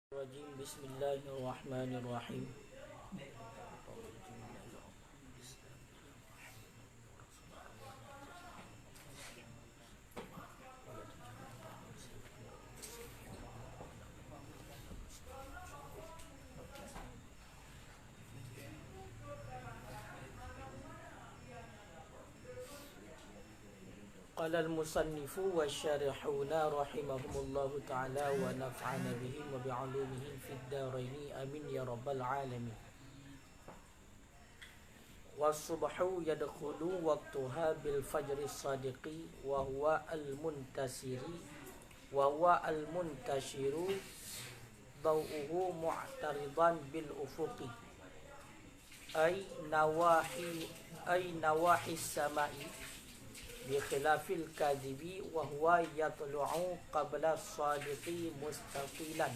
Rajim. Bismillahirrahmanirrahim. Qala al-musannifu wa syarihuna rahimahumullahu ta'ala wa naf'ana bihim wa bi'ulumihim fid daraini amin ya rabbal alamin. Was-subhu yadkhulu waqtuha bil fajri sadiqi wa huwa al-muntashiru daw'uhu mu'taridan bil ufuqi ay nawahi samai bi khilafil kadhibi wa huwa yatlu'u qabla as-sadiqi mustaqilan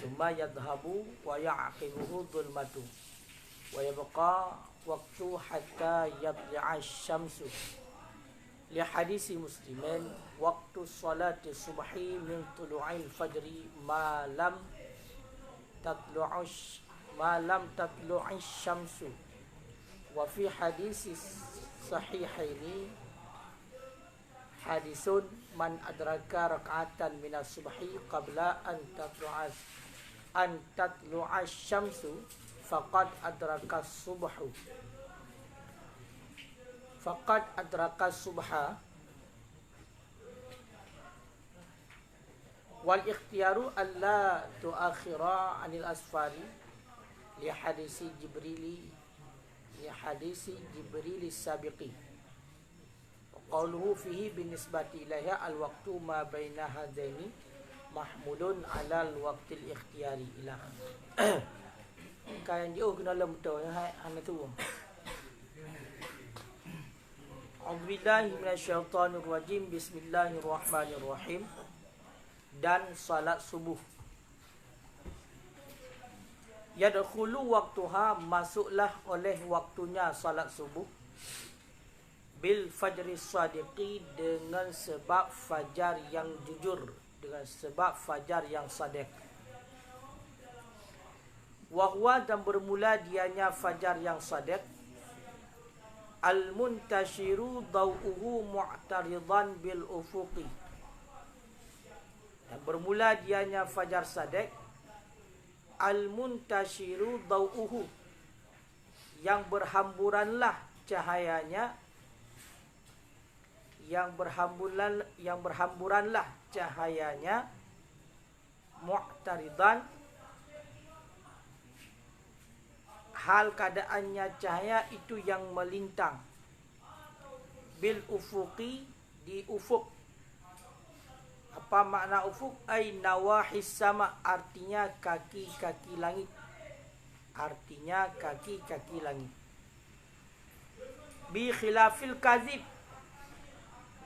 thumma yadhhabu wa ya'qibuhu dhulmatu wa yabqa waqtu hatta yatlu'a asy-syamsu li hadisi muslimin waqtu salati subhi min tulu'il fajri ma lam tatlu'i syamsu wa fi hadisi sahihaini hadisun man adraka rak'atan minas subhi qabla an tatlu'a syamsu faqad adraka subha wal ikhtiyaru alla tuakhira anil asfari li hadisi Jibril sabiqi wa qawluhu fihi binisbati ilaiha al-waqtu ma baina hadaini mahmulun ala al-waqtil ikhtiyari ilah. Kayan dia kena dalam betul hana tu. A'udzubillahi minasyaitonir rajim. Bismillahirrahmanirrahim. Dan salat subuh. Yadkhulu waktuha, masuklah oleh waktunya salat subuh bil fajri sadiqi, dengan sebab fajar yang jujur, dengan sebab fajar yang sadiq. Wahwa, dan bermula dianya fajar yang sadiq, al muntashiru daw'uhu mu'taridan bil ufuqi, dan bermula dianya fajar sadiq al-muntashiru daw'uhu, yang berhamburanlah cahayanya, yang berhamburanlah cahayanya, mu'taridan, hal keadaannya cahaya itu yang melintang, bil ufuqi, di ufuk. Apa makna ufuk? Ay nawahis sama, artinya kaki-kaki langit. Artinya kaki-kaki langit. Bi khilafil kazib,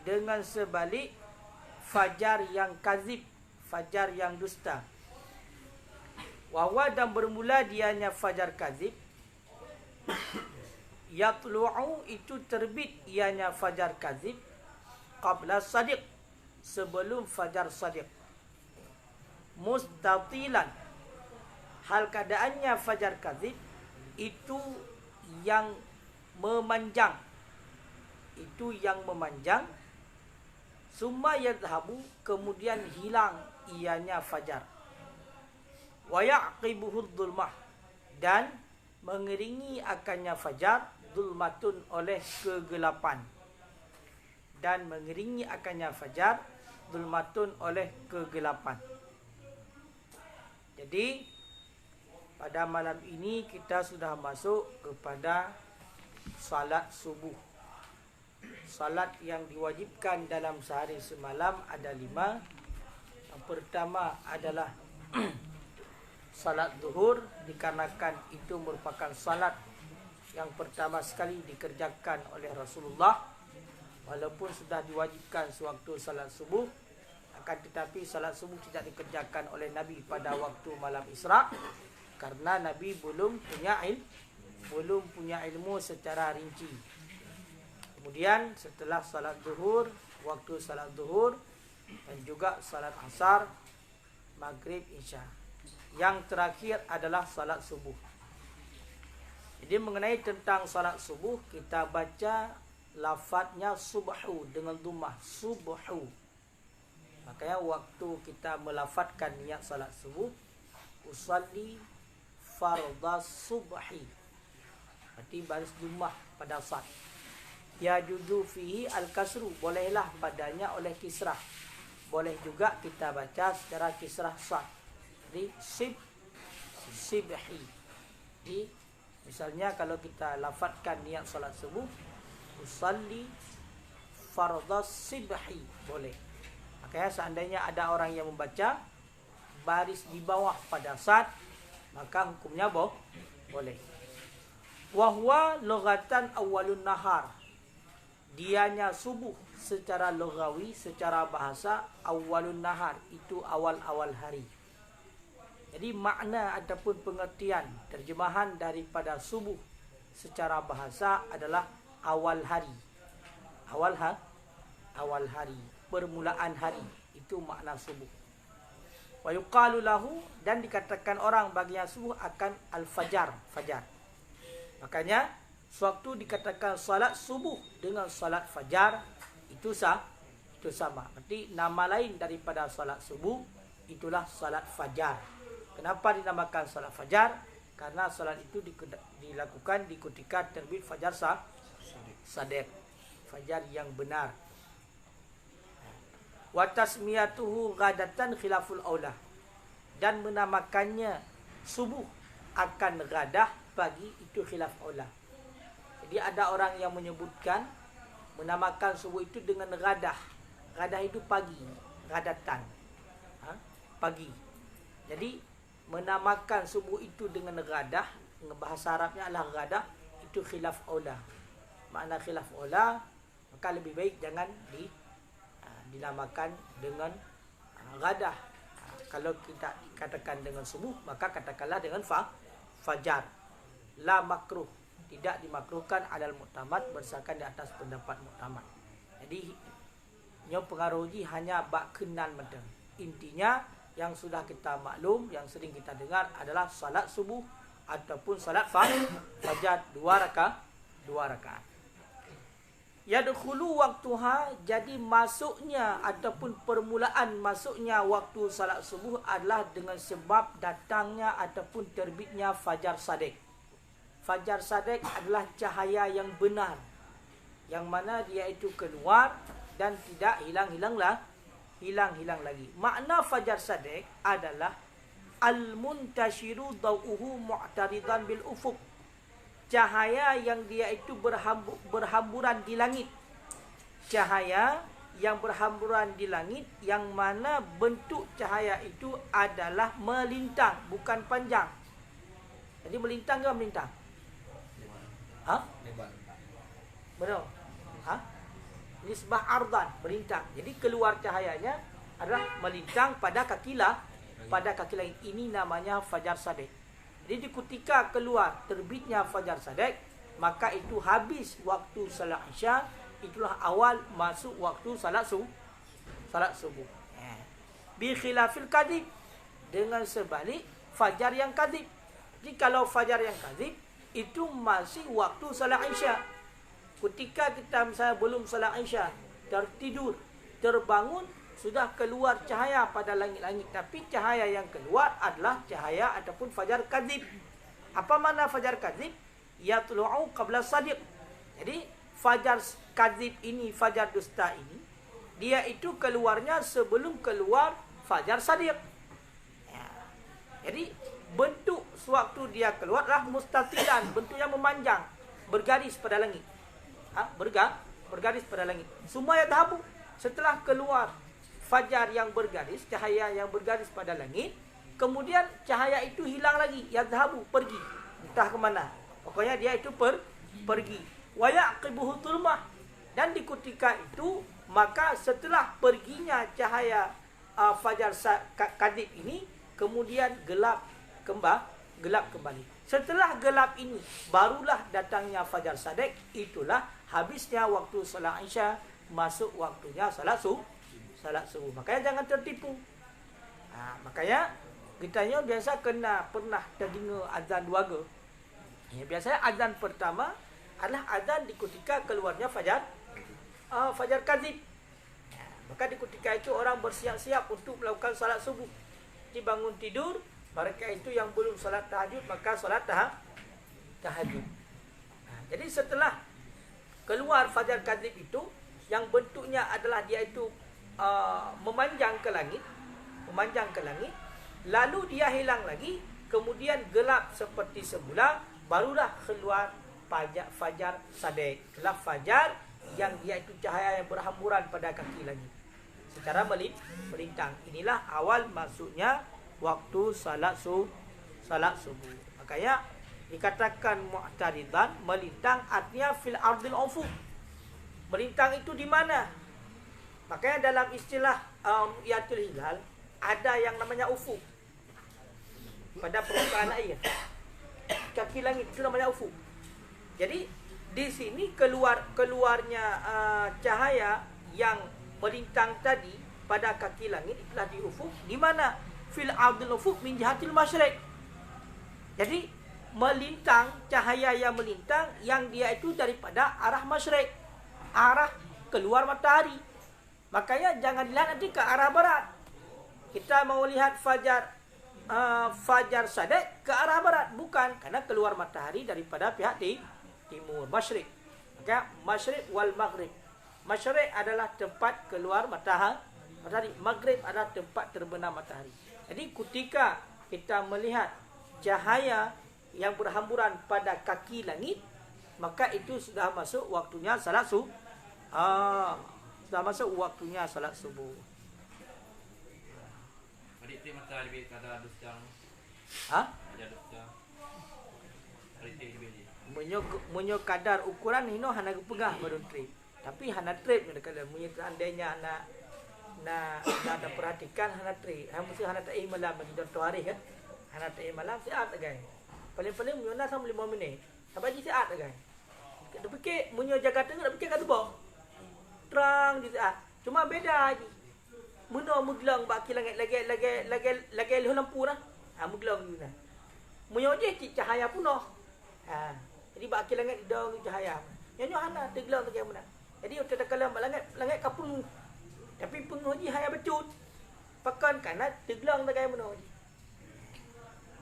dengan sebalik fajar yang kazib, fajar yang dusta. Wawa, dan bermula dianya fajar kazib, yatlu'u, itu terbit ianya fajar kazib, qabla sadiq, sebelum fajar sadiq, mustatilan, hal keadaannya fajar kadzib itu yang memanjang, summa yadhabu, kemudian hilang ianya fajar, wa yaqibuhu dhulmah, dan mengiringi akannya fajar, dhulmatun, oleh kegelapan, dan mengiringi akannya fajar, dhulmatun, oleh kegelapan. Jadi pada malam ini kita sudah masuk kepada salat subuh. Salat yang diwajibkan dalam sehari semalam ada 5. Yang pertama adalah salat zuhur, dikarenakan itu merupakan salat yang pertama sekali dikerjakan oleh Rasulullah. Walaupun sudah diwajibkan sewaktu salat subuh, akan tetapi salat subuh tidak dikerjakan oleh Nabi pada waktu malam Isra, karena Nabi belum punya ilmu secara rinci. Kemudian setelah salat zuhur, waktu salat zuhur dan juga salat asar, maghrib, isya. Yang terakhir adalah salat subuh. Jadi mengenai tentang salat subuh, kita baca lafadznya subhu dengan dhammah, subhu. Makanya waktu kita melafadzkan niat salat subuh, usalli fardhu subhi. Berarti baris dhammah pada sad. Ya juzu fihi al-kasru, bolehlah padanya oleh kisrah. Boleh juga kita baca secara kisrah sad. Jadi sibhi. Jadi misalnya kalau kita lafadzkan niat salat subuh, usalli fardhu sibhi, boleh. Makanya seandainya ada orang yang membaca baris di bawah pada sad, maka hukumnya boleh. Wa huwa lughatan awwalun nahar. Dianya subuh secara lughawi, secara bahasa, awwalun nahar, itu awal-awal hari. Jadi makna ataupun pengertian terjemahan daripada subuh secara bahasa adalah awal hari. Awal hari, permulaan hari, itu makna subuh. Wa yuqalu lahu, dan dikatakan orang baginya subuh akan al-fajar, fajar. Makanya sewaktu dikatakan salat subuh dengan salat fajar, itu sama. Berarti nama lain daripada salat subuh itulah salat fajar. Kenapa dinamakan salat fajar? Karena salat itu dilakukan di ketika terbit fajar sadiq, fajar yang benar. Wa tasmiyatuhu ghadatan khilaful aula, dan menamakannya subuh akan ghadah pagi itu khilaf aula. Jadi ada orang yang menyebutkan menamakan subuh itu dengan ghadah. Ghadah itu pagi, ghadatan, pagi. Jadi menamakan subuh itu dengan ghadah, bahasa Arabnya adalah ghadah, itu khilaf aula. Makna khilaf aula, maka lebih baik jangan dinamakan dengan ghadah. Kalau kita katakan dengan subuh, maka katakanlah dengan fajar. La makruh, tidak dimakruhkan alal mu'tamad, berdasarkan di atas pendapat mu'tamad. Jadi yang pengaruhi hanya bak kenan macam. Intinya yang sudah kita maklum, yang sering kita dengar adalah salat subuh ataupun salat fajar 2 rakaat. Yadkhulu waktuha, jadi masuknya ataupun permulaan masuknya waktu salat subuh adalah dengan sebab datangnya ataupun terbitnya fajar sadiq. Fajar sadiq adalah cahaya yang benar, yang mana dia itu keluar dan tidak hilang-hilang lagi. Makna fajar sadiq adalah al-muntashiru dawuhu mu'taridan bil ufuq. Cahaya yang dia itu berhamburan di langit. Cahaya yang berhamburan di langit, yang mana bentuk cahaya itu adalah melintang, bukan panjang. Jadi melintang ke melintang? Betul. Nisbah ardan, melintang. Jadi keluar cahayanya adalah melintang pada kaki langit. Ini namanya fajar sadiq. Jadi ketika keluar terbitnya fajar sadiq, maka itu habis waktu salat isya, itulah awal masuk waktu salat subuh. Bi khilafil kadhib, dengan sebalik fajar yang kadhib. Jadi kalau fajar yang kadhib itu masih waktu salat isya. Ketika kita misalnya belum salat isya, tertidur, terbangun, sudah keluar cahaya pada langit-langit, tapi cahaya yang keluar adalah cahaya ataupun fajar kadzib. Apa makna fajar kadzib? Yatlu'u qabla sadiq. Jadi fajar kadzib ini, fajar dusta ini, dia itu keluarnya sebelum keluar fajar sadiq. Jadi bentuk sewaktu dia keluar adalah mustatilan, bentuknya memanjang, bergaris pada langit. Bergaris pada langit. Semua yang tahu setelah keluar fajar yang bergaris, cahaya yang bergaris pada langit, kemudian cahaya itu hilang lagi, yadhabu, pergi, entah ke mana. Pokoknya dia itu pergi. Wa yaqibuhu tulmah, dan di ketika itu, maka setelah perginya cahaya fajar kadhib ini, kemudian gelap kembali. Setelah gelap ini, barulah datangnya fajar sadiq. Itulah habisnya waktu salat isya, masuk waktunya salat subuh. Makanya jangan tertipu. Makanya kitanya biasa pernah dengar azan dua ke. Biasanya azan pertama adalah azan di ketika keluarnya fajar kadzib. Maka di ketika itu orang bersiap-siap untuk melakukan salat subuh. Dibangun tidur, mereka itu yang belum salat tahajud maka salat tahajud. Jadi setelah keluar fajar kadzib itu, yang bentuknya adalah dia itu memanjang ke langit, lalu dia hilang lagi, kemudian gelap seperti semula, barulah keluar fajar sadek. Gelap fajar yang dia itu cahaya yang berhamburan pada kaki langit secara melintang. Inilah awal masuknya waktu salat subuh. Makanya dikatakan mu'taridan, melintang, artinya fil ardil ufuq. Melintang itu di mana? Makanya dalam istilah ru'yatul hilal ada yang namanya ufuk. Pada permukaan air, kaki langit itu namanya ufuk. Jadi di sini keluarnya cahaya yang melintang tadi pada kaki langit itulah di ufuk. Di mana? Fil ardil ufuq min jihatil masyriq. Jadi melintang, cahaya yang melintang yang dia itu daripada arah masyriq, arah keluar matahari. Makanya jangan dilihat nanti ke arah barat. Kita mau lihat fajar sadek ke arah barat, bukan, karena keluar matahari daripada pihak timur, masyriq. Maka masyriq wal maghrib. Masyriq adalah tempat keluar matahari, maghrib adalah tempat terbenam matahari. Jadi ketika kita melihat cahaya yang berhamburan pada kaki langit, maka itu sudah masuk waktunya salat subuh. Sudah masuk waktunya salat subuh. Adik tu matahari kada ada sedang. Ada sedang. Adik tu Menyo kadar ukuran hino hana pegah baru trip. Tapi hana trip dekat munyo andainya na ada perhatikan hana trip. Mesti hana tak malam bagi contoh hari kan. Hana tak malam siat guys. Paling-paling munyo na sampai 5 minit. Sampai ji siat guys. Kita fikir munyo jaga tengah nak fikir kat tubuh. Terang di saat. Cuma beda je. Munyo muglang baki langit lagi lampu dah. Muglang ni nah. Munyo je cahaya punoh. Jadi baki langit dong cahaya. Nyo hana teglang tu mana. Jadi utak kalam langit kapung. Tapi penuh je haya becut. Pakan kana teglang tu mana.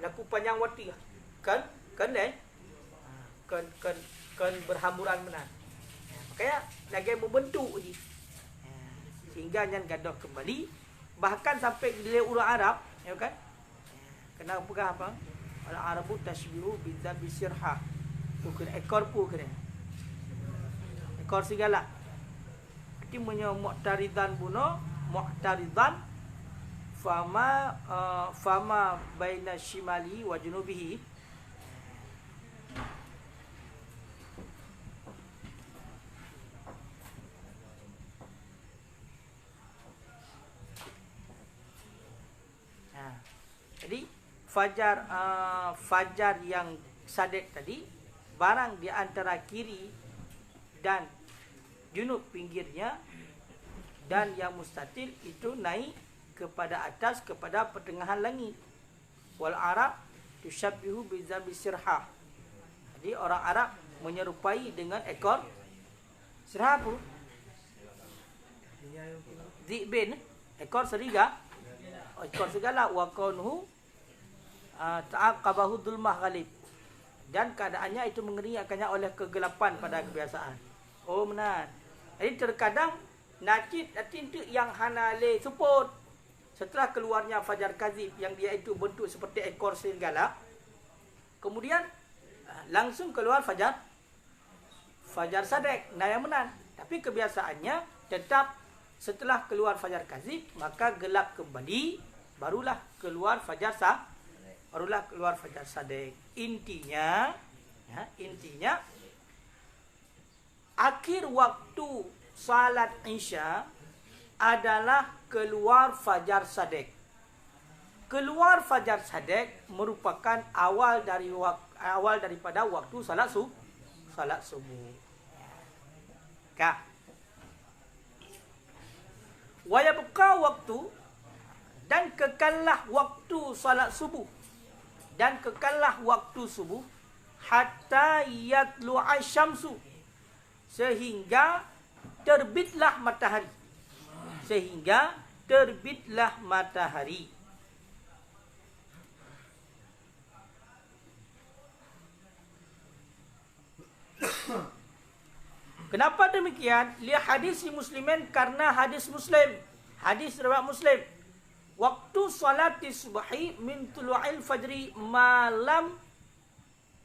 Laku panjang waktu kan berhamburan benar. Makanya lagi membentuk je. Sehingga yang gaduh kembali, bahkan sampai di urang Arab, ya kan? Kena pegang apa? Al Arabu tashbihu bidzal bisirha. Bukan ekor pu kena. Ekor segala. Jadi menyo mu'taridan buno, mu'taridan fama baina shimali wa junubihi. Jadi fajar yang sadek tadi, barang di antara kiri dan junub pinggirnya, dan yang mustatil itu naik kepada atas kepada pertengahan langit. Wal Arab tushabbihu bizabi sirha. Jadi orang Arab menyerupai dengan ekor sirha apa? Zibin, ekor serigala. Ekor segala wa kaunhu ta'aqabahu dhulmah ghalib, dan keadaannya itu mengeriakannya oleh kegelapan pada kebiasaan. Oh benar. Jadi terkadang nakit itu yang hanale support setelah keluarnya fajar kadzib yang dia itu bentuk seperti ekor serigala, kemudian langsung keluar fajar sadek, nah yang benar. Tapi kebiasaannya tetap setelah keluar fajar kadzib maka gelap kembali, barulah keluar fajar sadek. Intinya akhir waktu salat Isya adalah keluar fajar sadek. Keluar fajar sadek merupakan awal daripada waktu salat subuh. Wa yabqa waktu, Dan kekallah waktu salat subuh. Dan kekallah waktu subuh hatta yatlu'a syamsu, sehingga terbitlah matahari. Sehingga terbitlah matahari. Kenapa demikian? Lihat hadis Muslimin, karena hadis Muslim. Hadis riwayat Muslim. Waktu salat subuhi min tulu'il fajri malam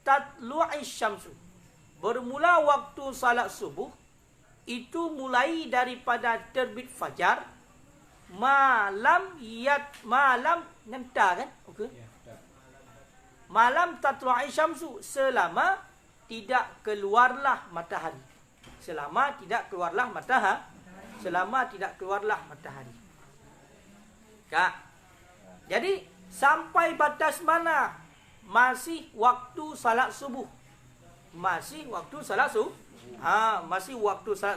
tatlu'i syamsu. Bermula waktu salat subuh itu mulai daripada terbit fajar malam nenta kan? Okey. Malam tatlu'i syamsu, selama tidak keluarlah matahari. Selama tidak keluarlah matahari. Kak. Jadi sampai batas mana masih waktu salat subuh? Masih waktu salat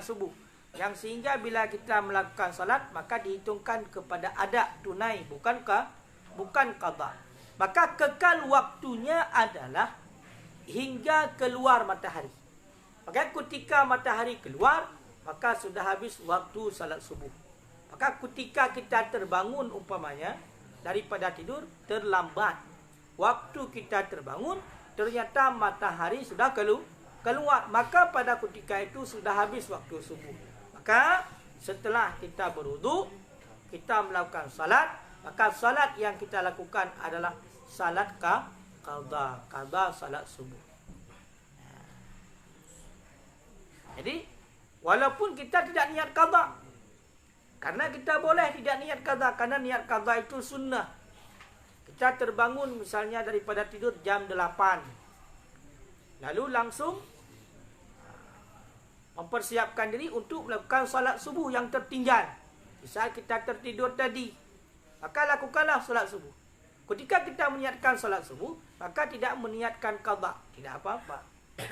subuh. Yang sehingga bila kita melakukan salat maka dihitungkan kepada ada tunai, bukan qada. Maka kekal waktunya adalah hingga keluar matahari. Maka ketika matahari keluar, maka sudah habis waktu salat subuh. Maka ketika kita terbangun umpamanya daripada tidur terlambat, waktu kita terbangun ternyata matahari sudah keluar, maka pada ketika itu sudah habis waktu subuh. Maka setelah kita berwudu, kita melakukan salat, maka salat yang kita lakukan adalah salat qada salat subuh. Jadi walaupun kita tidak niat qada, karena kita boleh tidak niat qada, karena niat qada itu sunnah. Kita terbangun misalnya daripada tidur jam 8, lalu langsung mempersiapkan diri untuk melakukan salat subuh yang tertinggal. Misal kita tertidur tadi, maka lakukanlah salat subuh. Ketika kita meniatkan salat subuh, maka tidak meniatkan qada, tidak apa-apa,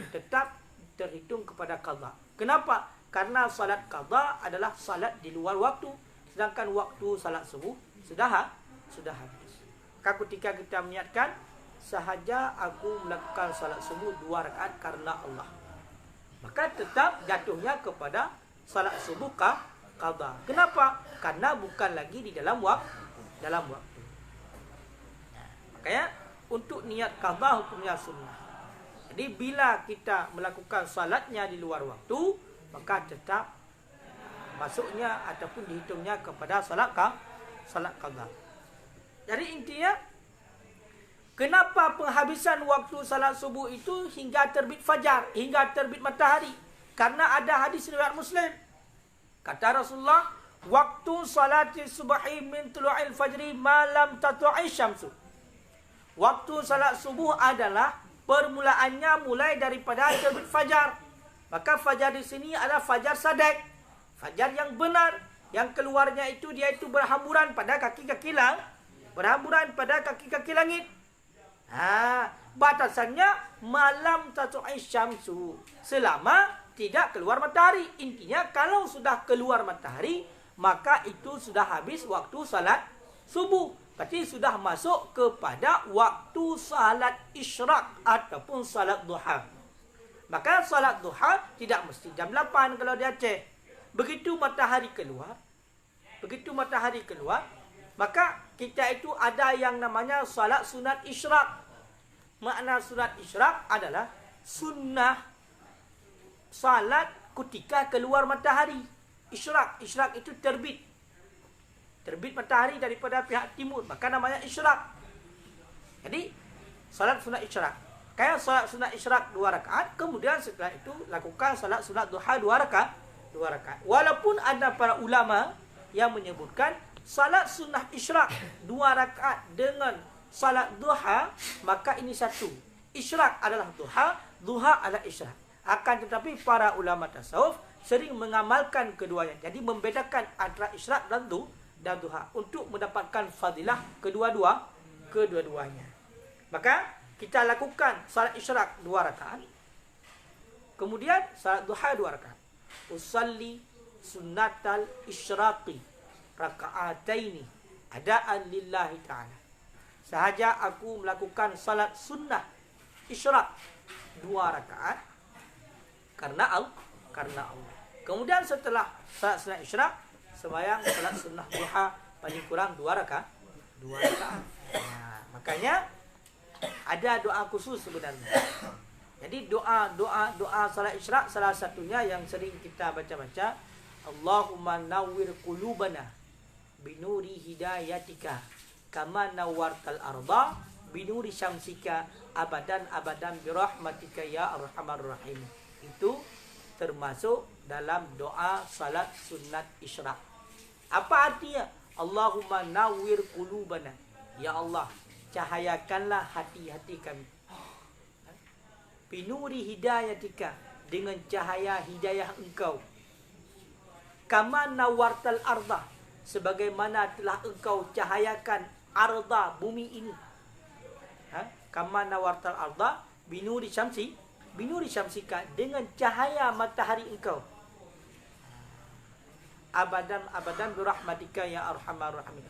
tetap terhitung kepada qada. Kenapa? Karena salat qada adalah salat di luar waktu, sedangkan waktu salat subuh sudah habis. Maka ketika kita meniatkan, sahaja aku melakukan salat subuh 2 rakaat karena Allah, maka tetap jatuhnya kepada salat subuh qada. Kenapa? Karena bukan lagi di dalam waktu. Makanya untuk niat qada hukumnya sunnah. Jadi bila kita melakukan salatnya di luar waktu, maka tetap masuknya ataupun dihitungnya kepada salat qada. Jadi intinya, kenapa penghabisan waktu salat subuh itu hingga terbit fajar, hingga terbit matahari? Karena ada hadis riwayat Muslim. Kata Rasulullah, waktu salat subuhi min tulu'il fajri malam tatlu'i syamsu. Waktu salat subuh adalah permulaannya mulai daripada terbit fajar. Maka fajar di sini adalah fajar sadaq, fajar yang benar, yang keluarnya itu dia itu berhamburan pada kaki-kaki langit. Batasannya malam tatlu'i syamsu, selama tidak keluar matahari. Intinya kalau sudah keluar matahari, maka itu sudah habis waktu salat subuh. Berarti sudah masuk kepada waktu salat isyraq ataupun salat duha. Maka salat duha tidak mesti jam 8 kalau di Aceh. Begitu matahari keluar, maka kita itu ada yang namanya salat sunat isyraq. Makna sunat isyraq adalah sunnah salat ketika keluar matahari. Isyraq itu terbit matahari daripada pihak timur, maka namanya isyraq. Jadi salat sunat isyraq. Kayak salat sunat isyraq 2 rakaat, kemudian setelah itu lakukan salat sunat duha 2 rakaat. Walaupun ada para ulama yang menyebutkan salat sunat isyraq 2 rakaat dengan salat duha, maka ini satu. Isyraq adalah duha adalah isyraq. Akan tetapi para ulama tasawuf sering mengamalkan keduanya. Jadi membedakan antara isyraq dan duha untuk mendapatkan fadilah kedua-duanya. Maka kita lakukan salat isyraq 2 rakaat. Kemudian salat duha 2 rakaat. Usalli sunnatal isyraqi raka'ataini adaan lillahi ta'ala. Sahaja aku melakukan salat sunnah isyraq 2 rakaat karena Allah. Kemudian setelah salat sunnah isyraq, sembahyang salat sunnah duha paling kurang 2 rakaat. Nah, makanya ada doa khusus sebenarnya. Jadi doa salat isyraq salah satunya yang sering kita baca-baca, Allahumma nawwir qulubana binuri hidayatika kama nawwartal arda binuri syamsika abadan birahmatika ya arhamar rahim. Itu termasuk dalam doa salat sunat isyraq. Apa artinya? Allahumma nawwir qulubana. Ya Allah, cahayakanlah hati-hati kami. Binuri hidayatika, dengan cahaya hidayah engkau. Kama nawwartal arda, sebagaimana telah engkau cahayakan arda, bumi ini. Kama nawwartal arda binuri syamsika, dengan cahaya matahari engkau. Abadan birahmatika ya arhamar rahimin.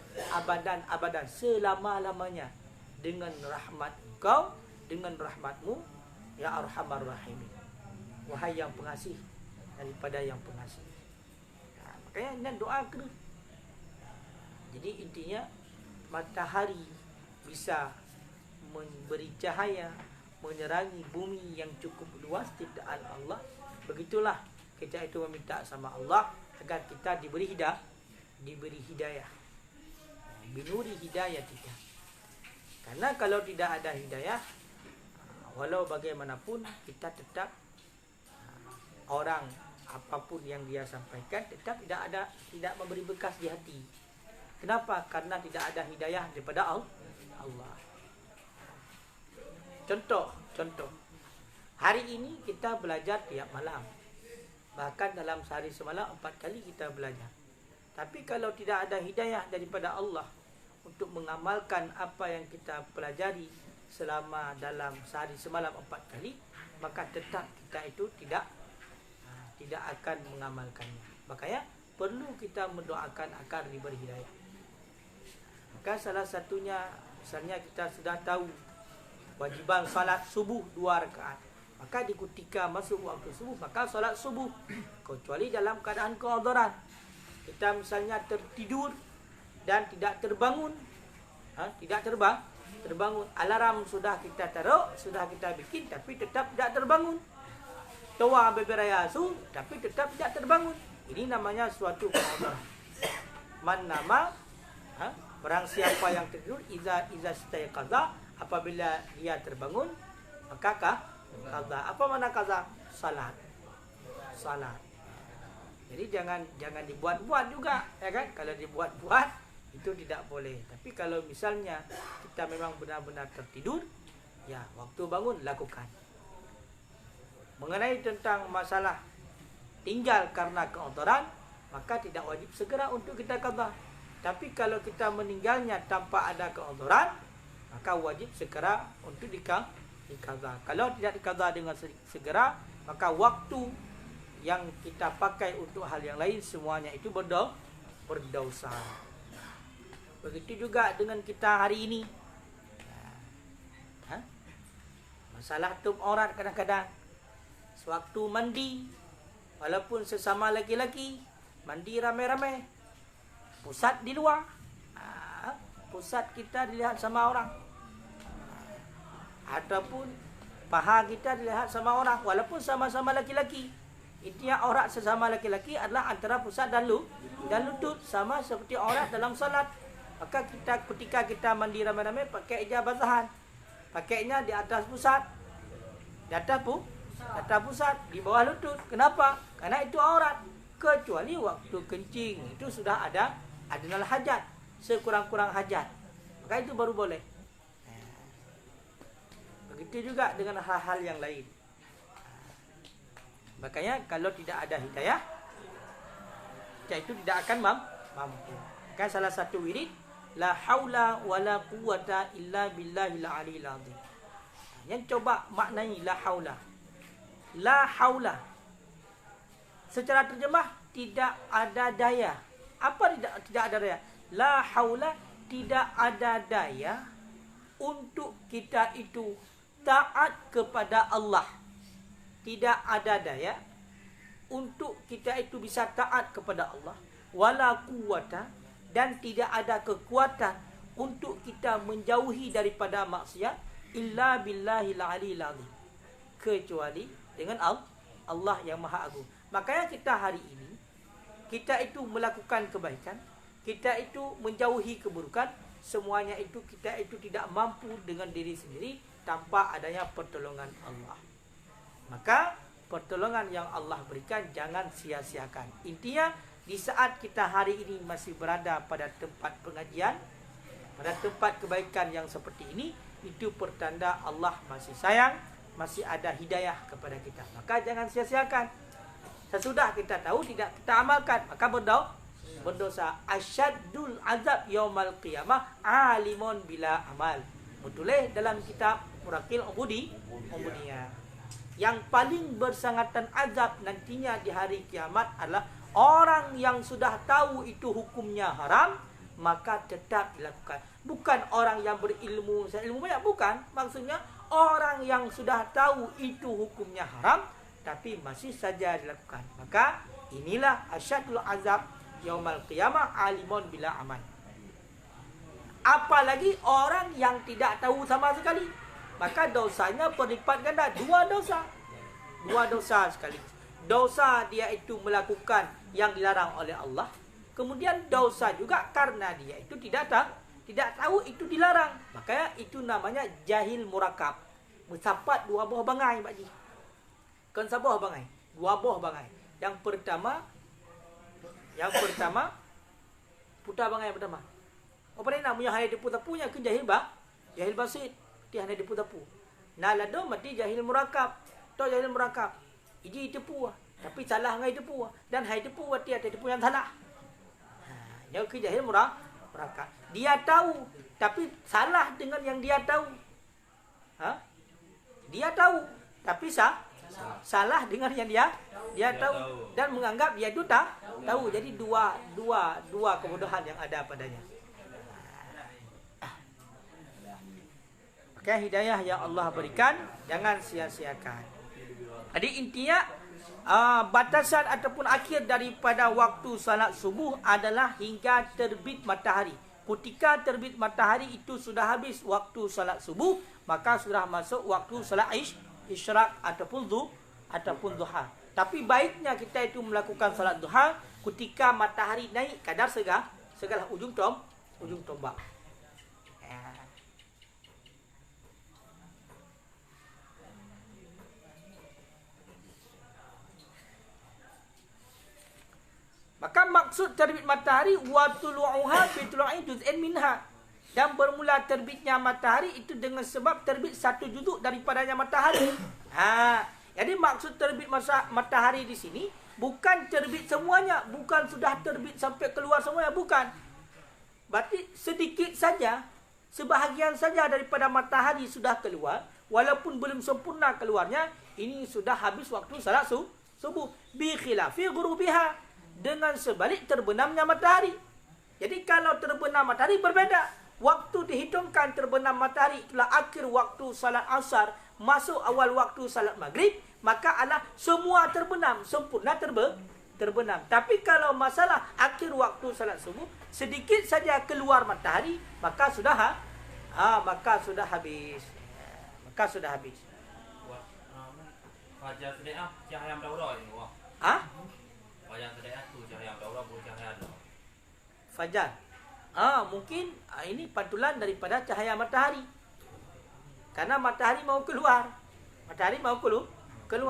Abadan selama-lamanya dengan rahmat engkau, dengan rahmatmu ya arhamar rahimin. Wahai yang pengasih daripada yang pengasih. Makanya ini doa kena. Jadi intinya matahari bisa memberi cahaya, menerangi bumi yang cukup luas ciptaan Allah. Begitulah kita itu meminta sama Allah agar kita diberi hidayah. Binuri hidayatika. Karena kalau tidak ada hidayah, walau bagaimanapun kita tetap orang apapun yang dia sampaikan tetap tidak memberi bekas di hati. Kenapa? Karena tidak ada hidayah daripada Allah. Contoh. Hari ini kita belajar tiap malam. Bahkan dalam sehari semalam 4 kali kita belajar. Tapi kalau tidak ada hidayah daripada Allah untuk mengamalkan apa yang kita pelajari selama dalam sehari semalam 4 kali, maka tetap kita itu tidak akan mengamalkannya. Makanya perlu kita mendoakan agar diberi hidayah. Maka salah satunya, misalnya kita sudah tahu wajiban salat subuh 2 rakaat. Maka di ketika masuk waktu subuh, maka salat subuh. Kecuali dalam keadaan kehadaran. Kita misalnya tertidur dan tidak terbangun. Terbangun. Alarm sudah kita taruh, sudah kita bikin, tapi tetap tidak terbangun. Toa beberayasu, tapi tetap tidak terbangun. Ini namanya suatu kehadaran. Man nama, barang siapa yang tertidur, iza stayqadha, apabila dia terbangun, maka qadha. Apa makna qadha? Salat. Jadi jangan dibuat-buat juga, ya kan? Kalau dibuat-buat itu tidak boleh. Tapi kalau misalnya kita memang benar-benar tertidur, ya waktu bangun lakukan. Mengenai tentang masalah tinggal karena keotoran, maka tidak wajib segera untuk kita qadha. Tapi kalau kita meninggalnya tanpa ada keotoran, maka wajib segera untuk dikadha. Kalau tidak dikadha dengan segera, maka waktu yang kita pakai untuk hal yang lain semuanya itu berdosa. Begitu juga dengan kita hari ini. Masalah tutup aurat kadang-kadang sewaktu mandi, walaupun sesama laki-laki mandi ramai-ramai, pusat di luar, pusat kita dilihat sama orang, ataupun paha kita dilihat sama orang, walaupun sama-sama laki-laki. Intinya aurat sesama laki-laki adalah antara pusat dan lutut, sama seperti aurat dalam salat. Maka ketika kita mandi ramai-ramai pakai ijab basahan, pakainya di atas pusat, di atas pusat, di bawah lutut. Kenapa? Karena itu aurat. Kecuali waktu kencing itu sudah ada adnal hajat, sekurang-kurang hajat, maka itu baru boleh. Begitu juga dengan hal-hal yang lain. Makanya kalau tidak ada hidayah, kita itu tidak akan mampu. Kan salah satu wirid, la haula wala quwata illa billahil aliyil azim. Yang coba maknai la haula. La haula. Secara terjemah tidak ada daya. Apa tidak ada daya? La haula tidak ada daya untuk kita itu taat kepada Allah. Tidak ada daya untuk kita itu bisa taat kepada Allah. Wala quwwata, dan tidak ada kekuatan untuk kita menjauhi daripada maksiat illa billahil aliyil azim, kecuali dengan Allah yang Maha Agung. Makanya kita hari ini, kita itu melakukan kebaikan, kita itu menjauhi keburukan, semuanya itu kita itu tidak mampu dengan diri sendiri tanpa adanya pertolongan Allah. Maka pertolongan yang Allah berikan jangan sia-siakan. Intinya, di saat kita hari ini masih berada pada tempat pengajian, pada tempat kebaikan yang seperti ini, itu pertanda Allah masih sayang, masih ada hidayah kepada kita. Maka jangan sia-siakan. Sesudah kita tahu, tidak kita amalkan, maka berdosa. Asyaddul azab yaumal qiyamah alimun bila amal. Betul dalam kitab Murakil Ubudiyah. Yang paling bersangatan azab nantinya di hari kiamat adalah orang yang sudah tahu itu hukumnya haram, maka tetap dilakukan. Bukan orang yang berilmu, ilmu banyak, bukan. Maksudnya orang yang sudah tahu itu hukumnya haram, tapi masih saja dilakukan. Maka inilah asyadul azab yaumal qiyamah alimun bila amal. Apalagi orang yang tidak tahu sama sekali, maka dosanya berlipat ganda, dua dosa sekali. Dosa dia itu melakukan yang dilarang oleh Allah, kemudian dosa juga karena dia itu tidak tahu itu dilarang. Makanya itu namanya jahil murakab. Mencapat dua buah bangai, Pak Ji. Kan sebuah bangai, dua buah bangai. Yang pertama putar bangai yang pertama. Apa ni namanya hai depu-tepunya ke jahil basit. Dia hanya depu-tepu. Nalado mati jahil murakab. To jahil murakab. Iji tepu, tapi salah ngai tepu, dan hai tepu dia tepu yang salah. Yang ke jahil murakab. Dia tahu, tapi salah dengan yang dia tahu. Dia tahu, tapi salah dengan yang dia tahu, dan menganggap dia itu tahu. Jadi dua kebodohan yang ada padanya. Maka hidayah yang Allah berikan jangan sia-siakan. Jadi intinya batasan ataupun akhir daripada waktu salat subuh adalah hingga terbit matahari. Ketika terbit matahari itu sudah habis waktu salat subuh, maka sudah masuk waktu salat isyraq ataupun duha. Tapi baiknya kita itu melakukan salat duha ketika matahari naik kadar segala ujung tombak. Maka maksud terbit matahari wa tulu'uha bi tulu'i juz'in minha, dan bermula terbitnya matahari itu dengan sebab terbit satu juzuk daripadanya matahari. Jadi maksud terbit matahari di sini bukan terbit semuanya, bukan sudah terbit sampai keluar semuanya, bukan. Berarti sedikit saja, sebahagian saja daripada matahari sudah keluar, walaupun belum sempurna keluarnya, ini sudah habis waktu salat subuh. Bi khilafi ghurubiha, dengan sebalik terbenamnya matahari. Jadi kalau terbenam matahari berbeda. Waktu dihitungkan terbenam matahari itulah akhir waktu salat asar, masuk awal waktu salat maghrib, maka adalah semua terbenam, sempurna terbenam. Tapi kalau masalah akhir waktu salat subuh, sedikit saja keluar matahari, maka sudah habis. Fajar sedekah cahaya daurah ini, wah. Fajar sedekah tu cahaya daurah bukan cahaya daurah. Fajar. Mungkin ini pantulan daripada cahaya matahari. Karena matahari mau keluar.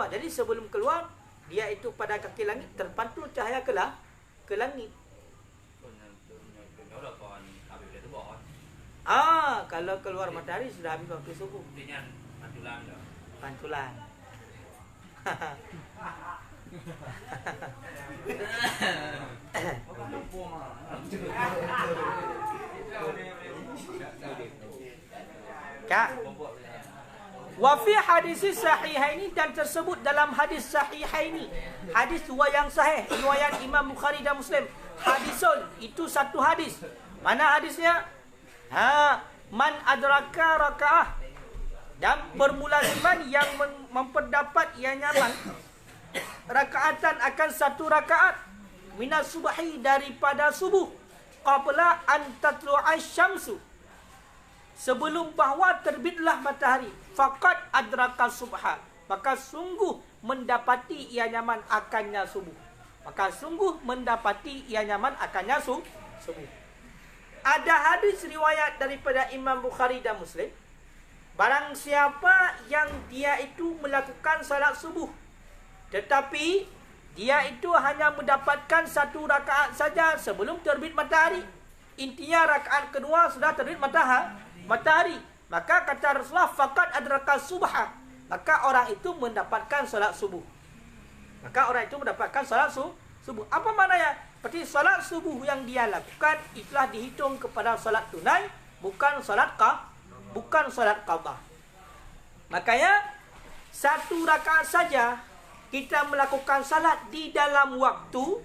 Jadi sebelum keluar, dia itu pada kaki langit terpantul cahaya ke langit. Kalau keluar matahari sudah habis waktu subuh. Pantulan. Kak, wa fi hadis sahihaini, dan tersebut dalam hadis sahihaini, hadis dua yang sahih riwayat Imam Bukhari dan Muslim. Hadisun itu satu hadis. Mana hadisnya? Man adraka rakaah. Dan bermula iman yang memperdapat ia nyaman rakaatan akan satu rakaat minas subahi daripada subuh qabla an tatlu'a syamsu sebelum bahawa terbitlah matahari faqad adraka subha maka sungguh mendapati ia nyaman akannya subuh subuh. Ada hadis riwayat daripada Imam Bukhari dan Muslim, barang siapa yang dia itu melakukan salat subuh tetapi dia itu hanya mendapatkan satu rakaat saja sebelum terbit matahari. Intinya rakaat kedua sudah terbit matahari. Maka kata Rasulullah, faqad adraka subha. Maka orang itu mendapatkan salat subuh. Apa maknanya? Berarti salat subuh yang dia lakukan itulah dihitung kepada salat tunai, bukan salat qadha. Makanya satu rakaat saja kita melakukan salat di dalam waktu,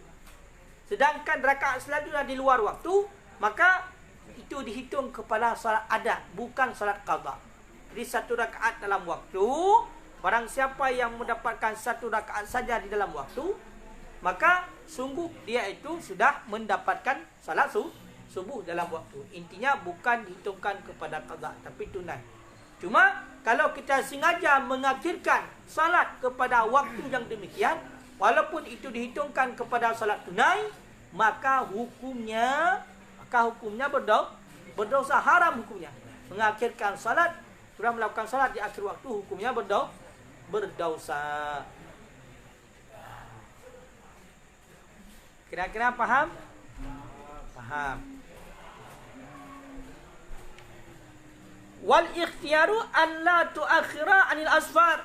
sedangkan rakaat selanjutnya di luar waktu, maka itu dihitung kepada salat ada, bukan salat qadha. Jadi satu rakaat dalam waktu, barang siapa yang mendapatkan satu rakaat saja di dalam waktu, maka sungguh dia itu sudah mendapatkan salat subuh dalam waktu. Intinya bukan dihitungkan kepada qadha, tapi tunai. Cuma kalau kita sengaja mengakhirkan salat kepada waktu yang demikian, walaupun itu dihitungkan kepada salat tunai, maka hukumnya berdosa, haram hukumnya. Mengakhirkan salat, sudah melakukan salat di akhir waktu, hukumnya berdosa. Kira-kira paham? Paham. Wal ikhtiyaru an la tuakhira anil asfar.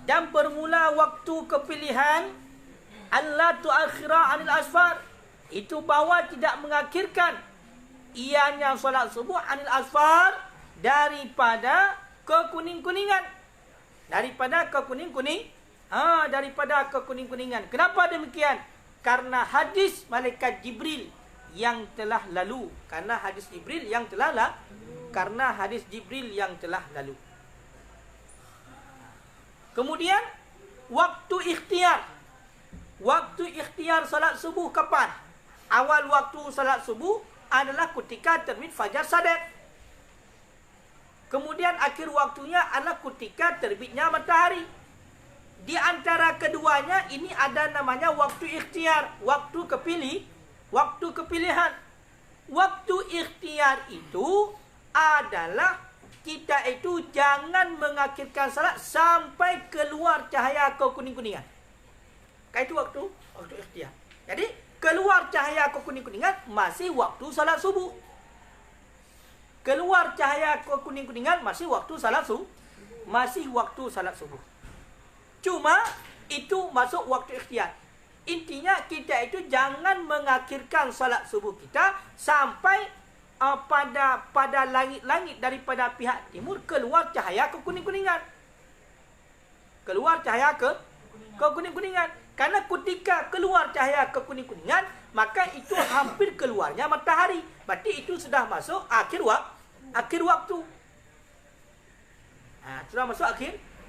Dan bermula waktu kepilihan an la tuakhira anil asfar, itu bahawa tidak mengakhirkan ianya solat subuh anil asfar daripada kekuning-kuningan. Daripada kekuning-kuningan. Kenapa demikian? Karena hadis malaikat Jibril yang telah lalu. Karena hadis Jibril yang telah lalu. Kemudian waktu ikhtiar. Waktu ikhtiar salat subuh kapan? Awal waktu salat subuh adalah ketika terbit fajar shadiq. Kemudian akhir waktunya adalah ketika terbitnya matahari. Di antara keduanya ini ada namanya waktu ikhtiar, waktu kepilihan. Waktu ikhtiar itu adalah kita itu jangan mengakhirkan salat sampai keluar cahaya kekuning-kuningan. Itu waktu ikhtiar. Jadi keluar cahaya kekuning-kuningan masih waktu salat subuh. Keluar cahaya kekuning-kuningan masih waktu salat subuh. Cuma itu masuk waktu ikhtiar. Intinya kita itu jangan mengakhirkan salat subuh kita sampai pada langit-langit daripada pihak timur keluar cahaya kekuning-kuningan. Keluar cahaya kekuning-kuningan. Karena ketika keluar cahaya kekuning-kuningan, maka itu hampir keluarnya matahari. Berarti itu sudah masuk akhir waktu. Sudah masuk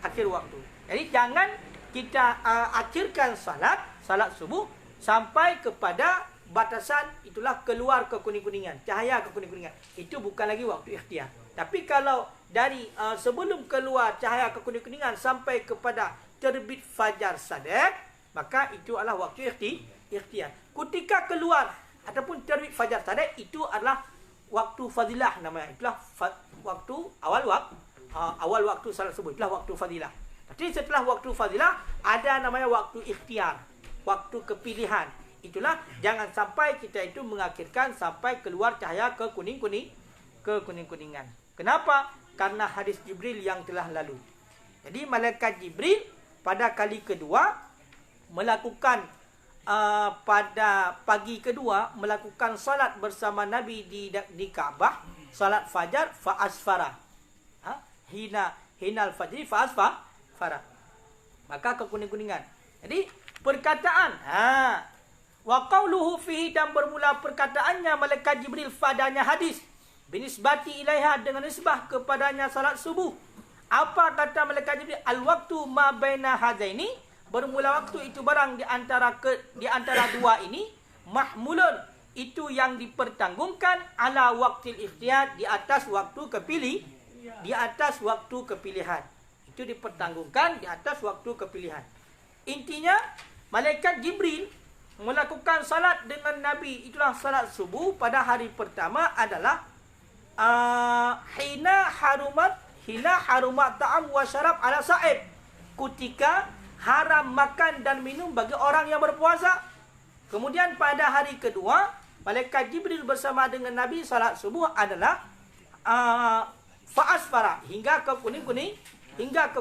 akhir waktu. Jadi jangan kita akhirkan salat subuh sampai kepada batasan itulah keluar kekuning-kuningan, cahaya kekuning-kuningan. Itu bukan lagi waktu ikhtiar. Tapi kalau dari sebelum keluar cahaya kekuning-kuningan sampai kepada terbit fajar shadiq, maka itu adalah waktu ikhtiar. Ketika keluar ataupun terbit fajar shadiq, itu adalah waktu fadilah namanya. Itulah waktu awal waktu salat subuh. Itulah waktu fadilah. Tapi setelah waktu fadilah ada namanya waktu ikhtiar, waktu kepilihan. Itulah jangan sampai kita itu mengakhirkan sampai keluar cahaya kekuning-kuningan. Kenapa? Karena hadis Jibril yang telah lalu. Jadi malaikat Jibril pada kali kedua melakukan pada pagi kedua melakukan salat bersama Nabi di Kaabah, salat fajar fa asfara. Hinal fajri fa asfara. Maka kekuning-kuningan. Jadi perkataan wa qauluhu fihi, dan bermula perkataannya malaikat Jibril padanya hadis binisbati ilaiha, dengan nisbah kepadanya salat subuh. Apa kata malaikat Jibril? Al-waktu ma baina hadaini, bermula waktu itu barang di antara dua ini, mahmulun, itu yang dipertanggungkan, ala waqtil ikhtiyar, di atas waktu kepilihan. Itu dipertanggungkan di atas waktu kepilihan. Intinya, malaikat Jibril melakukan salat dengan Nabi, itulah salat subuh pada hari pertama adalah hina harumat ta'am wa syarab ala sa'ib, ketika haram makan dan minum bagi orang yang berpuasa. Kemudian pada hari kedua, malaikat Jibril bersama dengan Nabi salat subuh adalah fa'asfara, hingga ke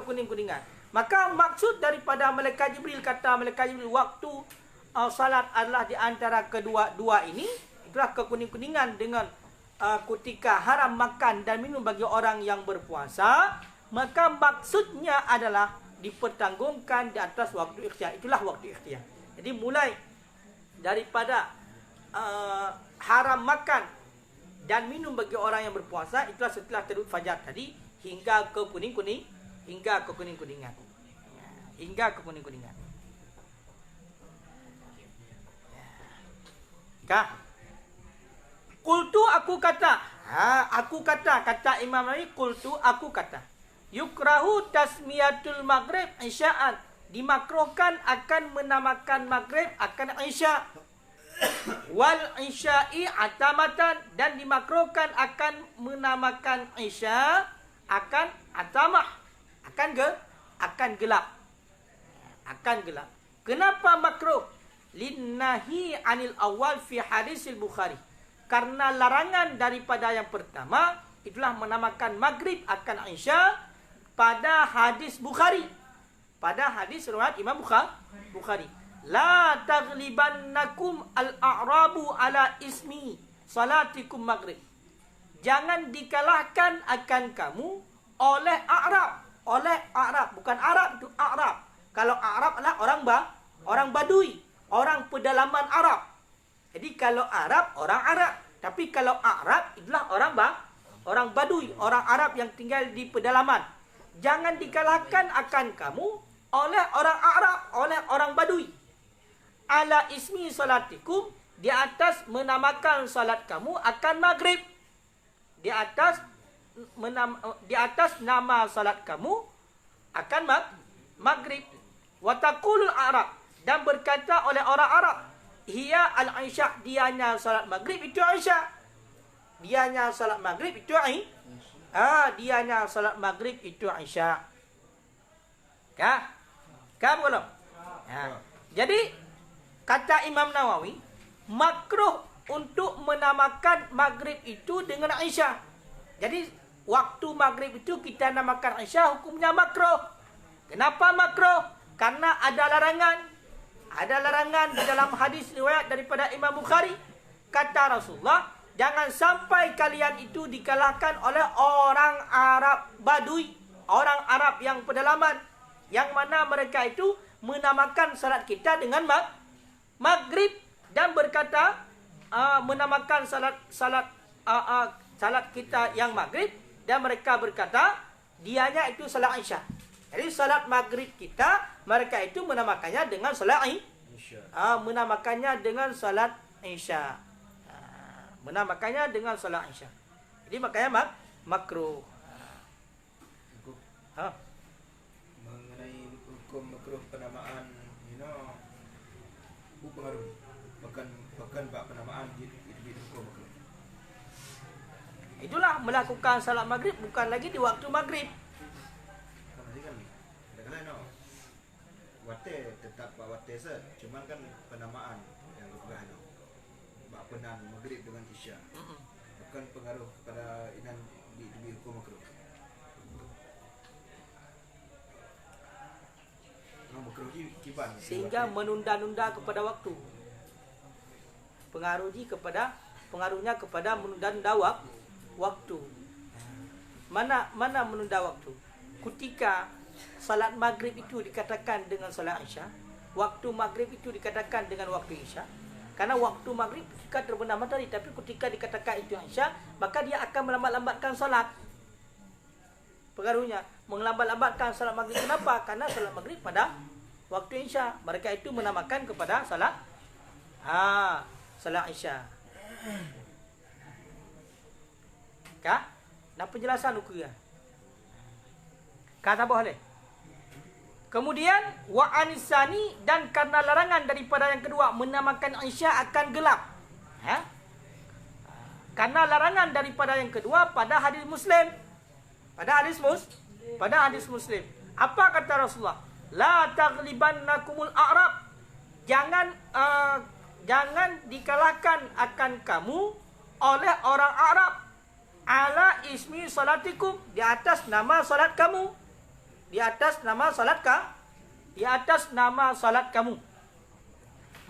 kuning-kuningan. Maka maksud daripada malaikat Jibril, kata malaikat Jibril, waktu salat adalah di antara kedua-dua ini, itulah kekuning-kuningan dengan ketika haram makan dan minum bagi orang yang berpuasa. Maka maksudnya adalah dipertanggungkan di atas waktu ikhtiar. Itulah waktu ikhtiar. Jadi mulai daripada haram makan dan minum bagi orang yang berpuasa, itulah setelah terbit fajar tadi, hingga ke kuning-kuningan. Qultu, aku kata. Kata Imam Nawawi, qultu, aku kata. Yukrahu tasmiyatul maghrib isya'an, dimakruhkan akan menamakan maghrib akan isya'. Wal isya'i atamatan, dan dimakruhkan akan menamakan isya' akan atamah, akan gelap. Kenapa makruh? Linnahi anil awal fi hadisil Bukhari, karena larangan daripada yang pertama, itulah menamakan maghrib akan isya' pada hadis Bukhari, pada hadis riwayat Imam Bukhari. La taghlibannakum al-a'rabu ala ismi salatikum maghrib, jangan dikalahkan akan kamu oleh Arab, bukan Arab, itu Arab. Kalau Arab adalah orang Badui, orang pedalaman Arab. Jadi kalau Arab, orang Arab. Tapi kalau Arab, itulah orang Badui, orang Arab yang tinggal di pedalaman. Jangan dikalahkan akan kamu oleh orang Arab, oleh orang Badui. Ala ismi salatikum, di atas menamakan salat kamu akan maghrib. Di atas nama salat kamu akan maghrib. Wataqulul Arab, dan berkata oleh orang Arab, hiya al-isya, dianya salat maghrib itu isya. Dianya salat maghrib itu isya. Kah belum? Jadi kata Imam Nawawi, makruh untuk menamakan maghrib itu dengan isya. Jadi waktu maghrib itu kita namakan isya, hukumnya makruh. Kenapa makruh? Karena ada larangan. Ada larangan di dalam hadis riwayat daripada Imam Bukhari. Kata Rasulullah, jangan sampai kalian itu dikalahkan oleh orang Arab Badui, orang Arab yang pedalaman, yang mana mereka itu menamakan salat kita dengan maghrib, dan berkata menamakan salat kita yang maghrib, dan mereka berkata dianya itu salat isya. Jadi salat maghrib kita, mereka itu menamakannya dengan salat isya. Menamakannya dengan salat isya. Jadi makanya makruh. Mengenai hukum makruh penamaan, pengaruh bahkan penamaan itu hukum makruh. Itulah melakukan salat maghrib bukan lagi di waktu maghrib. Wate tetap wate set, cuman kan penamaan yang kepegahan. Bak penan maghrib dengan isya. Bukan pengaruh kepada inan di hukum makruh. Makruh kiban. Sehingga menunda-nunda kepada waktu. Pengaruhnya kepada menunda-nunda waktu. Mana menunda waktu? Ketika salat maghrib itu dikatakan dengan salat isya, waktu maghrib itu dikatakan dengan waktu isya, Karena waktu maghrib ketika terbenam matahari. Tapi ketika dikatakan itu Isya, maka dia akan melambat-lambatkan salat. Pengaruhnya melambat-lambatkan salat maghrib. Kenapa? Karena salat maghrib pada waktu Isya. Mereka itu menamakan kepada salat salat Isya. Kak, nak penjelasan ukur ya? Kata boleh. Kemudian wa anisani, dan karena larangan daripada yang kedua menamakan Isya akan gelap. Karena larangan daripada yang kedua pada hadis Muslim. Pada hadis Muslim. Apa kata Rasulullah? La taghlibannakumul a'rab. Jangan dikalahkan akan kamu oleh orang Arab ala ismi salatikum, di atas nama salat kamu. Di atas nama salat kamu.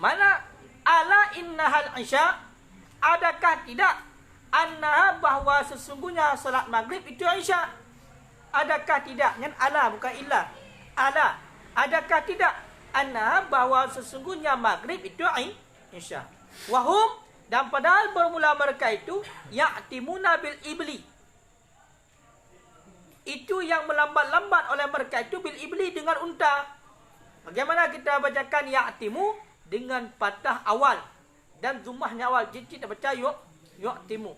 Mana ala innahal isya, adakah tidak annaha, bahwa sesungguhnya salat maghrib itu isya. Adakah tidak, yang ala bukan illa. Ala, adakah tidak annaha, bahwa sesungguhnya maghrib itu isya. Wahum, dan padahal bermula mereka itu ya'timuna bil ibli, itu yang melambat-lambat oleh mereka itu bil ibli, dengan unta. Bagaimana kita bacakan ya'timu dengan patah awal dan zumahnya awal, jijik kita baca ya'timu.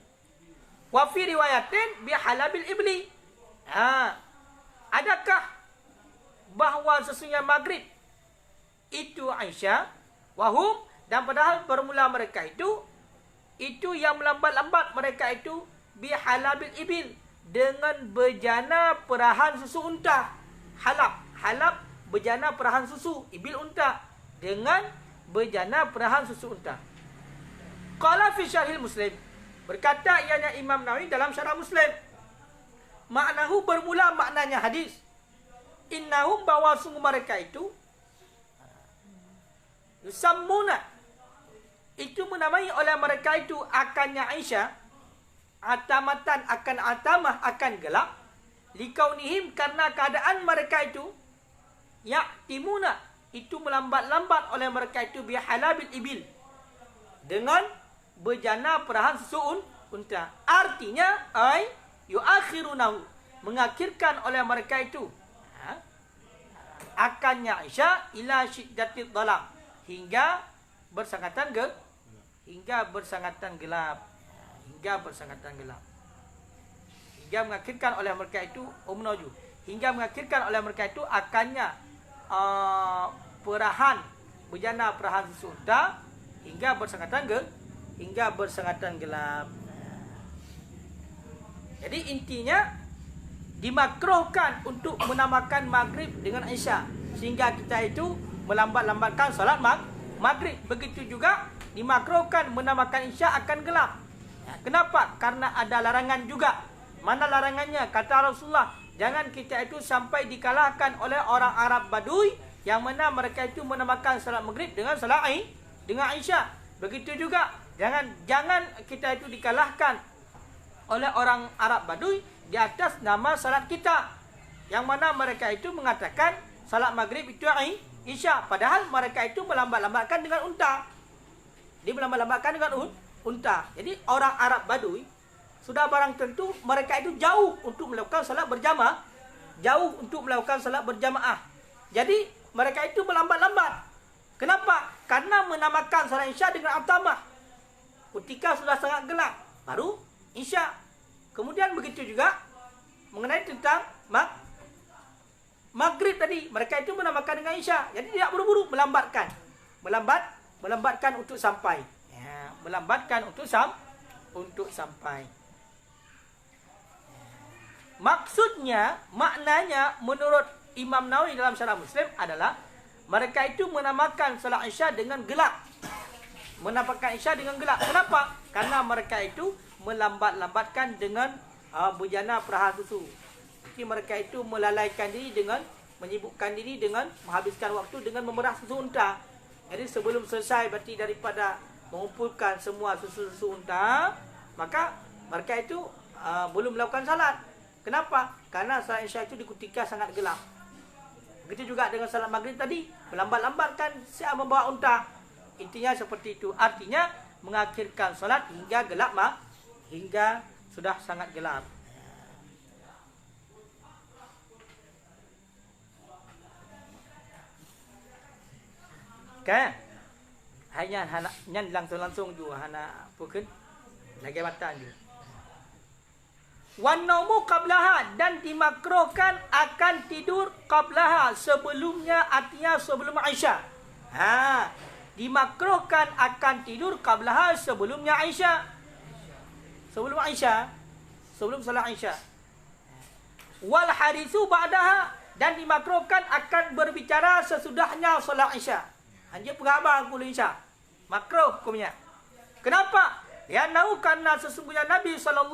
Wa fi riwayatin bi halabil ibli. Adakah bahwa sesungguhnya maghrib itu Aisyah, wahum, dan padahal bermula mereka itu yang melambat-lambat mereka itu bi halabil ibil, dengan bejana perahan susu unta. Halab bejana perahan susu, ibil unta, dengan bejana perahan susu unta. Qala fi syarhil Muslim, berkata ianya Imam Nawawi dalam syarah Muslim, maknahu, bermula maknanya hadis, innahum, bahwa sungguh mereka itu yusammuna, itu menamai oleh mereka itu akannya Aisyah atamatan, akan atamah, akan gelap, likaunihim, karena keadaan mereka itu ya'timuna, itu melambat-lambat oleh mereka itu bihalabil ibil, dengan bejana perahan susu unta. Artinya ay yuakhirunahu, mengakhirkan oleh mereka itu akannya Aisyah ila syiddatil dhalam, hingga bersangatan gelap. Hingga mengakhirkan oleh mereka itu umnoju, hingga mengakhirkan oleh mereka itu akannya perahan bejana perahan susu unta, hingga bersangatan gelap. Jadi intinya dimakruhkan untuk menamakan maghrib dengan Isya, sehingga kita itu melambat-lambatkan salat maghrib. Begitu juga dimakruhkan menamakan Isya akan gelap. Kenapa? Karena ada larangan juga. Mana larangannya? Kata Rasulullah, jangan kita itu sampai dikalahkan oleh orang Arab Badui, yang mana mereka itu menamakan salat maghrib dengan Isya. Begitu juga jangan kita itu dikalahkan oleh orang Arab Badui di atas nama salat kita, yang mana mereka itu mengatakan salat maghrib itu Isya, padahal mereka itu melambat-lambatkan dengan unta. Dia melambat-lambatkan dengan unta. Jadi orang Arab Badui sudah barang tentu mereka itu jauh untuk melakukan salat berjamaah, Jadi mereka itu melambat-lambat. Kenapa? Karena menamakan salat Isya dengan atamah. Ketika sudah sangat gelap baru Isya. Kemudian begitu juga mengenai tentang maghrib tadi, mereka itu menamakan dengan Isya. Jadi tidak buru-buru, melambatkan untuk sampai. Melambatkan untuk sampai. Maksudnya, maknanya menurut Imam Nawawi dalam syarah Muslim adalah mereka itu menamakan salat Isya dengan gelap. Kenapa? Karena mereka itu melambat-lambatkan dengan bejana perahan susu. Jadi mereka itu melalaikan diri dengan menyibukkan diri dengan menghabiskan waktu dengan memerah susu unta. Jadi sebelum selesai berarti daripada mengumpulkan semua susu unta, maka mereka itu belum melakukan salat. Kenapa? Karena salat Isya itu di ketika sangat gelap. Begitu juga dengan salat maghrib tadi, melambat-lambatkan siap membawa unta. Intinya seperti itu. Artinya mengakhirkan solat hingga gelap hingga sudah sangat gelap. Kan? Hanya nyan langsung juga hana pukul lagi mata dia. Wan naumu qablaha, dan dimakruhkan akan tidur qablaha, sebelumnya, artinya sebelum Aisyah. Dimakruhkan akan tidur qablaha, sebelumnya Aisyah. Sebelum Aisyah, sebelum salat Aisyah. Wal hadithu ba'daha, dan dimakruhkan akan berbicara sesudahnya salat Aisyah. Hanya pengabar aku Aisyah. Makruh hukumnya. Kenapa? Ya, karena sesungguhnya Nabi SAW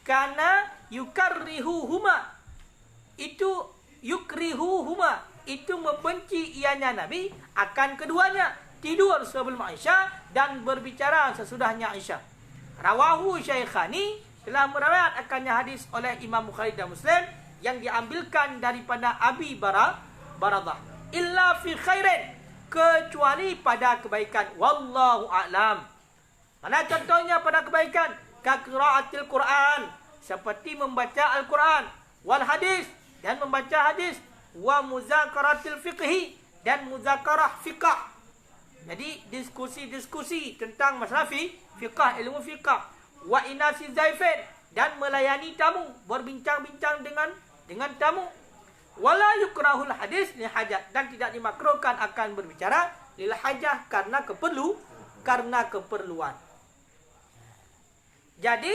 karena yukarrihuhuma, itu yukrihuhuma, itu membenci ianya Nabi akan keduanya, tidur sebelum Aisyah dan berbicara sesudahnya Aisyah. Rawahu Syaikhani, telah meriwayat akannya hadis oleh Imam Bukhari dan Muslim yang diambilkan daripada Abi Baradah. Illa fi khairin, kecuali pada kebaikan. Wallahu a'lam. Mana contohnya pada kebaikan? Qiraatil Quran, seperti membaca Al-Quran, wal hadis, dan membaca hadis, wa muzakaratil fiqhi, dan muzakarah fiqh. Jadi diskusi-diskusi tentang masalah fiqh, ilmu fiqh, wa inasi zaifin, dan melayani tamu, berbincang-bincang dengan tamu. Wala yukrahul hadis li hajat, dan tidak dimakruhkan akan berbicara lil hajah, karena keperluan. Jadi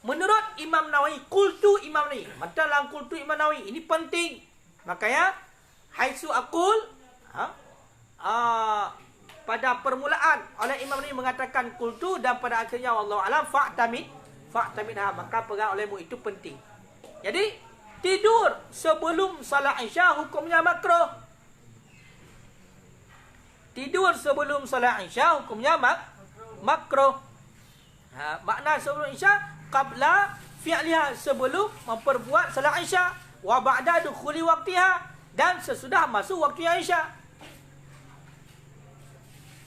menurut Imam Nawawi, kultu Imam Nawawi, matalang kultu Imam Nawawi ini penting. Makanya haitsu aqul, pada permulaan oleh Imam Nawawi mengatakan kultu, dan pada akhirnya wallahu alam fa'tamidha, maka pegang olehmu, itu penting. Jadi tidur sebelum salat Isya hukumnya makruh. Tidur sebelum salat Isya hukumnya makruh. Makna sebelum Isya, qabla fi'liha, sebelum memperbuat salat Isya, wa ba'da dukhuli waqtiha, dan sesudah masuk waktu Isya.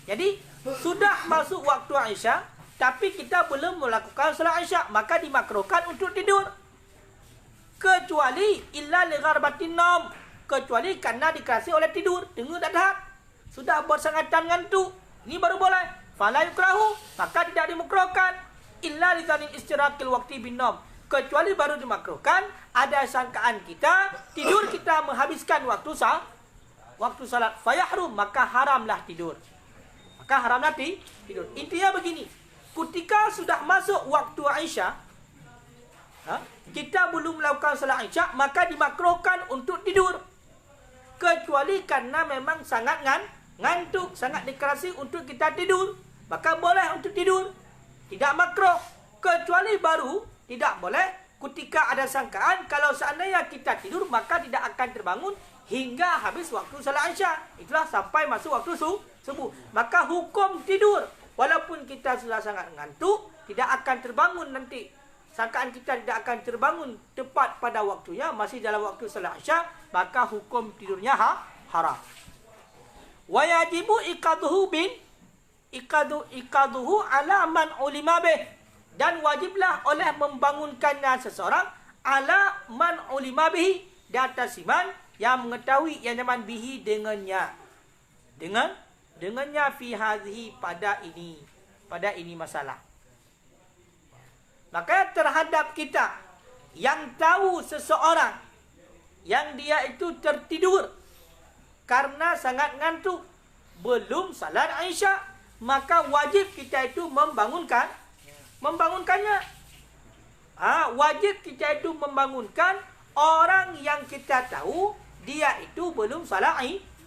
Jadi sudah masuk waktu Isya tapi kita belum melakukan salat Isya, maka dimakruhkan untuk tidur. Kecuali illa li gharbatin naum, kecuali karena dikerasi oleh tidur, dengar dahak, sudah bersangatan ngantuk, ini baru boleh. Fala yukrahu, maka tidak dimakruhkan. Illa li dzalil istirakil waqti bin naum, kecuali baru dimakruhkan ada sangkaan kita tidur, kita menghabiskan waktu salat, fayahrum, maka haramlah tidur. Intinya begini, ketika sudah masuk waktu Isya, kita belum melakukan salat Isya, maka dimakruhkan untuk tidur. Kecuali karena memang sangat ngantuk, sangat dikerasi untuk kita tidur, maka boleh untuk tidur, tidak makruh. Kecuali baru tidak boleh ketika ada sangkaan kalau seandainya kita tidur maka tidak akan terbangun hingga habis waktu salat Isya, itulah sampai masuk waktu subuh. Maka hukum tidur, walaupun kita sudah sangat ngantuk, tidak akan terbangun nanti. Sangkaan kita tidak akan terbangun tepat pada waktunya, masih dalam waktu salat Isya, maka hukum tidurnya haram. Wa yajibu ikaduhu ala man ulima bih, dan wajiblah oleh membangunkannya seseorang ala man ulima bihi, di atas iman yang mengetahui yang nyaman bihi dengannya fi hadhihi, pada ini masalah. Maka terhadap kita yang tahu seseorang yang dia itu tertidur karena sangat ngantuk, belum salat Isya, maka wajib kita itu membangunkannya. Wajib kita itu membangunkan orang yang kita tahu dia itu belum salat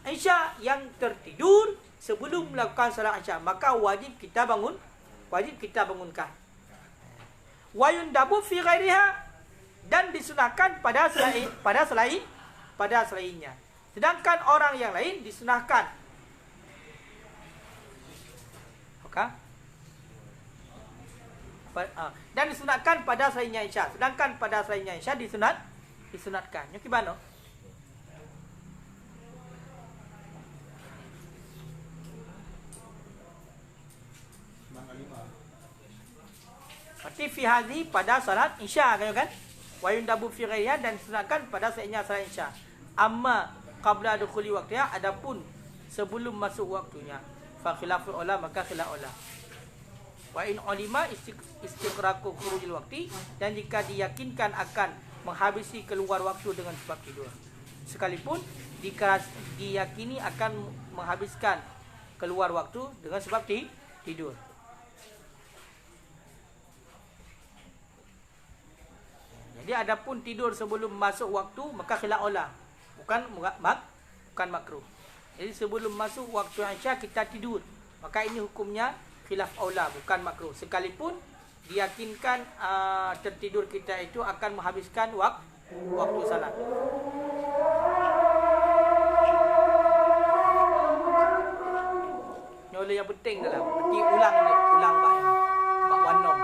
Isya, yang tertidur sebelum melakukan salat Isya, maka wajib kita bangunkan. Wa yundabu fi ghairiha, dan disunahkan pada selainnya. Sedangkan orang yang lain disunahkan. Dan disunatkan pada selainnya Isya. Sedangkan pada selainnya Isya disunatkan. Yang gimana? Berarti fi hadhi pada salat isya kan? Wa yundabu fi ghayriha dan disunatkan pada selainnya salat isya. Amma qabla dukhuli waqtiha, adapun sebelum masuk waktunya, fa khilaful ulama, maka khilaf ulama. Wa in ulima istiqraku khurujil waqti, dan jika diyakinkan akan menghabisi keluar waktu dengan sebab tidur. Sekalipun diyakini akan menghabiskan keluar waktu dengan sebab tidur. Jadi adapun tidur sebelum masuk waktu, maka khilaf ulama, bukan makruh. Jadi sebelum masuk waktu isya kita tidur, maka ini hukumnya khilaf aula, bukan makruh. Sekalipun diyakinkan tertidur kita itu akan menghabiskan waktu salat. Ini oleh yang penting dalam berarti ulang bak wanom.